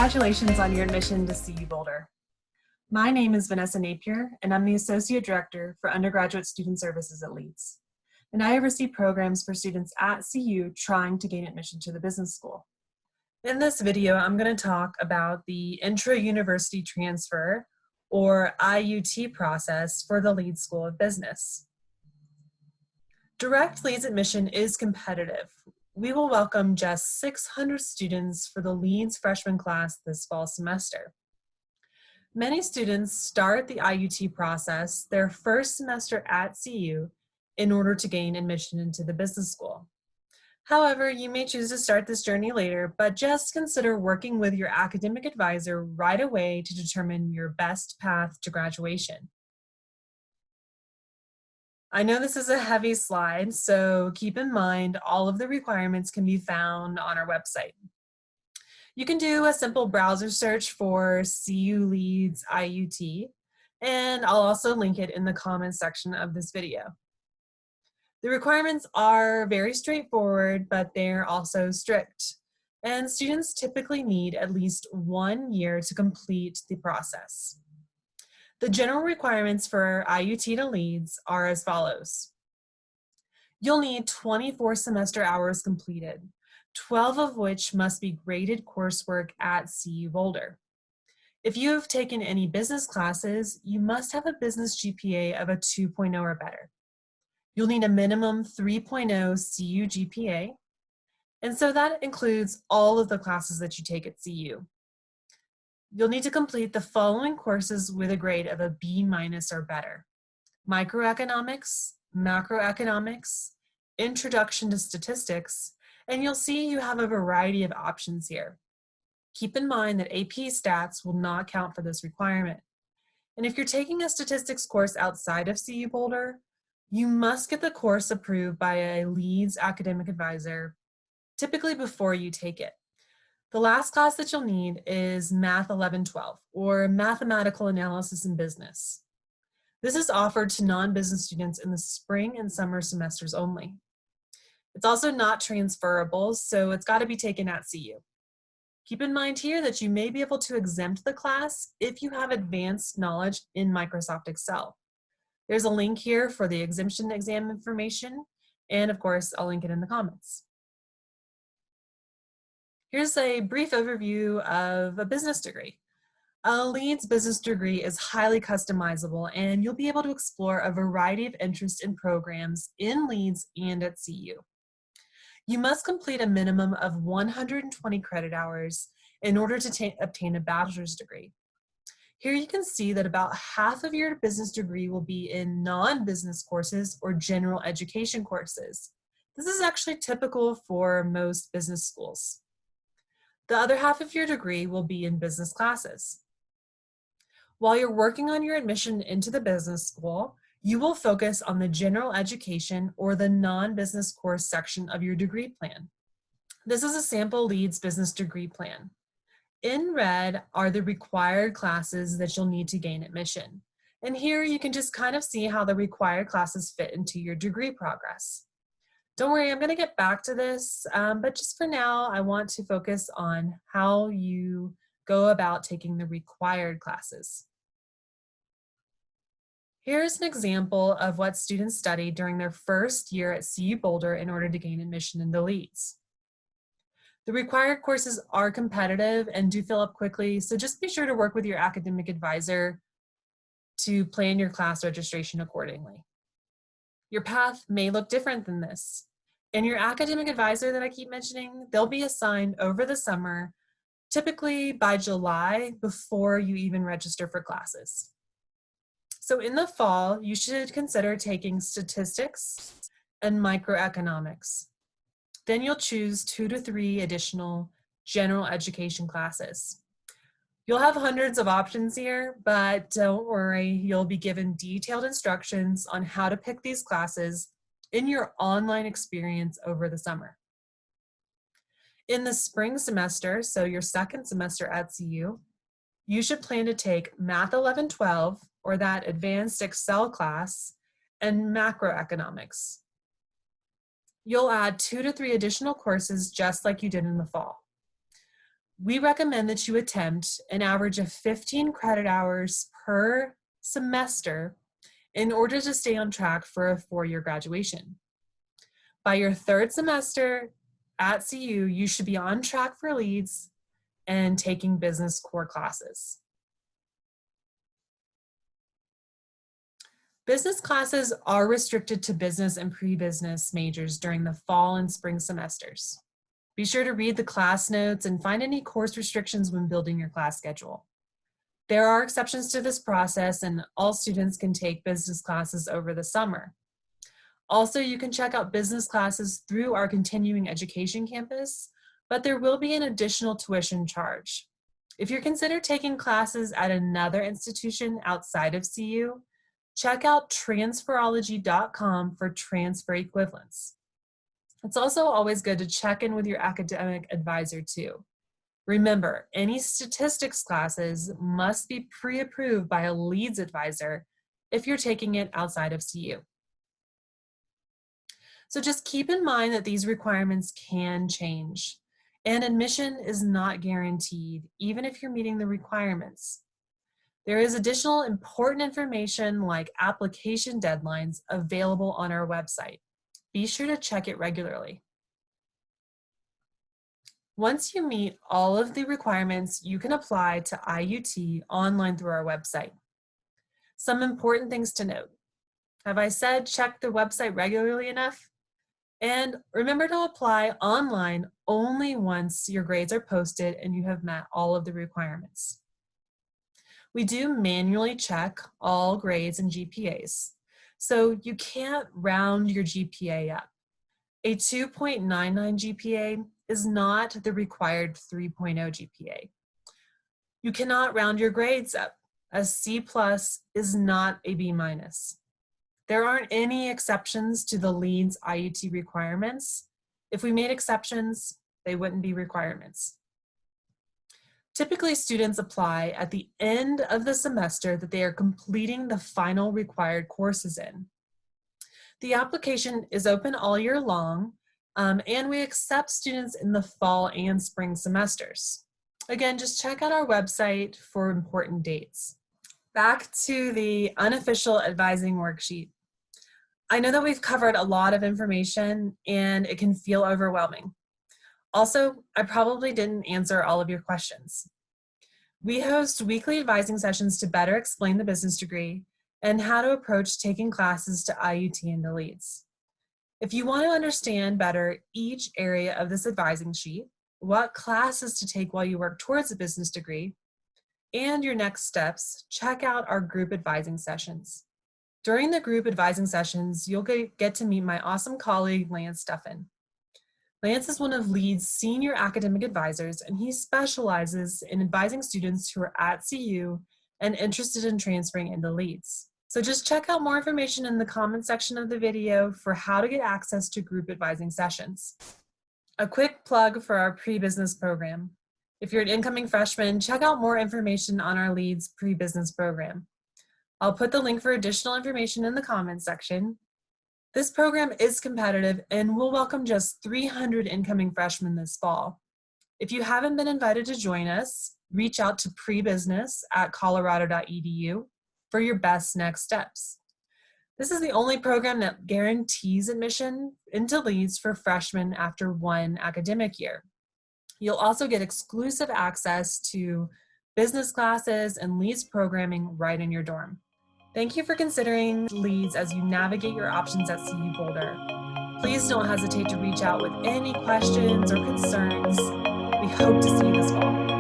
Congratulations on your admission to CU Boulder. My name is Vanessa Napier, and I'm the Associate Director for Undergraduate Student Services at Leeds. And I oversee programs for students at CU trying to gain admission to the business school. In this video, I'm going to talk about the Intra-University transfer, or IUT process for the Leeds School of Business. Direct Leeds admission is competitive. We will welcome just 600 students for the Leeds freshman class this fall semester. Many students start the IUT process their first semester at CU in order to gain admission into the business school. However, you may choose to start this journey later, but just consider working with your academic advisor right away to determine your best path to graduation. I know this is a heavy slide, so keep in mind all of the requirements can be found on our website. You can do a simple browser search for CU Leeds IUT, and I'll also link it in the comments section of this video. The requirements are very straightforward, but they're also strict, and students typically need at least 1 year to complete the process. The general requirements for IUT to Leeds are as follows. You'll need 24 semester hours completed, 12 of which must be graded coursework at CU Boulder. If you have taken any business classes, you must have a business GPA of a 2.0 or better. You'll need a minimum 3.0 CU GPA, and so that includes all of the classes that you take at CU. You'll need to complete the following courses with a grade of a B- or better: microeconomics, macroeconomics, introduction to statistics, and you'll see you have a variety of options here. Keep in mind that AP stats will not count for this requirement. And if you're taking a statistics course outside of CU Boulder, you must get the course approved by a Leeds academic advisor, typically before you take it. The last class that you'll need is Math 11-12, or Mathematical Analysis in Business. This is offered to non-business students in the spring and summer semesters only. It's also not transferable, so it's got to be taken at CU. Keep in mind here that you may be able to exempt the class if you have advanced knowledge in Microsoft Excel. There's a link here for the exemption exam information, and of course, I'll link it in the comments. Here's a brief overview of a business degree. A Leeds business degree is highly customizable, and you'll be able to explore a variety of interest and programs in Leeds and at CU. You must complete a minimum of 120 credit hours in order to obtain a bachelor's degree. Here you can see that about half of your business degree will be in non-business courses or general education courses. This is actually typical for most business schools. The other half of your degree will be in business classes. While you're working on your admission into the business school, you will focus on the general education or the non-business course section of your degree plan. This is a sample Leeds business degree plan. In red are the required classes that you'll need to gain admission. And here you can just kind of see how the required classes fit into your degree progress. Don't worry, I'm going to get back to this, but just for now, I want to focus on how you go about taking the required classes. Here's an example of what students studied during their first year at CU Boulder in order to gain admission into Leeds. The required courses are competitive and do fill up quickly, so just be sure to work with your academic advisor to plan your class registration accordingly. Your path may look different than this. And your academic advisor that I keep mentioning, they'll be assigned over the summer, typically by July, before you even register for classes. So in the fall, you should consider taking statistics and microeconomics. Then you'll choose 2 to 3 additional general education classes. You'll have hundreds of options here, but don't worry, you'll be given detailed instructions on how to pick these classes in your online experience over the summer. In the spring semester, so your second semester at CU, you should plan to take Math 11-12, or that advanced Excel class, and macroeconomics. You'll add 2 to 3 additional courses just like you did in the fall. we recommend that you attempt an average of 15 credit hours per semester in order to stay on track for a 4-year graduation. By your 3rd semester at CU, you should be on track for Leeds and taking business core classes. Business classes are restricted to business and pre-business majors during the fall and spring semesters. Be sure to read the class notes and find any course restrictions when building your class schedule. There are exceptions to this process, and all students can take business classes over the summer. Also, you can check out business classes through our continuing education campus, but there will be an additional tuition charge. If you're considering taking classes at another institution outside of CU, check out transferology.com for transfer equivalents. It's also always good to check in with your academic advisor too. Remember, any statistics classes must be pre-approved by a Leeds advisor if you're taking it outside of CU. So just keep in mind that these requirements can change, and admission is not guaranteed, even if you're meeting the requirements. There is additional important information like application deadlines available on our website. Be sure to check it regularly. Once you meet all of the requirements, you can apply to IUT online through our website. Some important things to note. Have I said check the website regularly enough? And remember to apply online only once your grades are posted and you have met all of the requirements. We do manually check all grades and GPAs, so you can't round your GPA up. A 2.99 GPA is not the required 3.0 GPA. You cannot round your grades up. A C+ is not a B-. There aren't any exceptions to the Leeds IUT requirements. If we made exceptions, they wouldn't be requirements. Typically, students apply at the end of the semester that they are completing the final required courses in. The application is open all year long, and we accept students in the fall and spring semesters. Again, just check out our website for important dates. Back to the unofficial advising worksheet. I know that we've covered a lot of information and it can feel overwhelming. Also, I probably didn't answer all of your questions. We host weekly advising sessions to better explain the business degree and how to approach taking classes to IUT and to Leeds. If you want to understand better each area of this advising sheet, what classes to take while you work towards a business degree, and your next steps, check out our group advising sessions. During the group advising sessions, you'll get to meet my awesome colleague, Lance Steffen. Lance is one of Leeds' senior academic advisors, and he specializes in advising students who are at CU and interested in transferring into Leeds. So just check out more information in the comment section of the video for how to get access to group advising sessions. A quick plug for our pre-business program. If you're an incoming freshman, check out more information on our Leeds pre-business program. I'll put the link for additional information in the comments section. This program is competitive and will welcome just 300 incoming freshmen this fall. If you haven't been invited to join us, reach out to prebusiness@colorado.edu for your best next steps. This is the only program that guarantees admission into Leeds for freshmen after 1 academic year. You'll also get exclusive access to business classes and Leeds programming right in your dorm. Thank you for considering Leeds as you navigate your options at CU Boulder. Please don't hesitate to reach out with any questions or concerns. We hope to see you this fall.